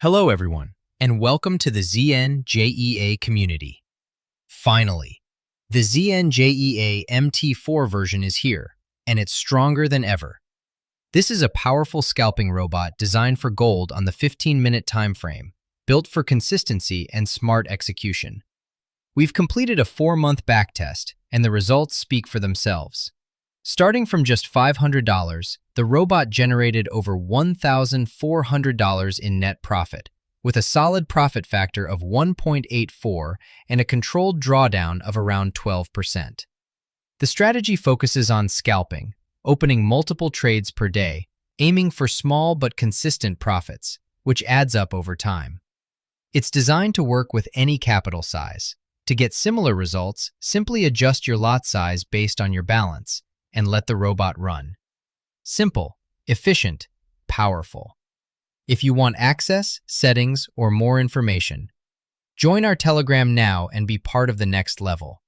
Hello everyone, and welcome to the ZNJEA community. Finally, the ZNJEA MT4 version is here, and it's stronger than ever. This is a powerful scalping robot designed for gold on the 15-minute time frame, built for consistency and smart execution. We've completed a 4-month backtest, and the results speak for themselves. Starting from just $500, the robot generated over $1,400 in net profit, with a solid profit factor of 1.84 and a controlled drawdown of around 12%. The strategy focuses on scalping, opening multiple trades per day, aiming for small but consistent profits, which adds up over time. It's designed to work with any capital size. To get similar results, simply adjust your lot size based on your balance and let the robot run. Simple, efficient, powerful. If you want access, settings, or more information, join our Telegram now and be part of the next level.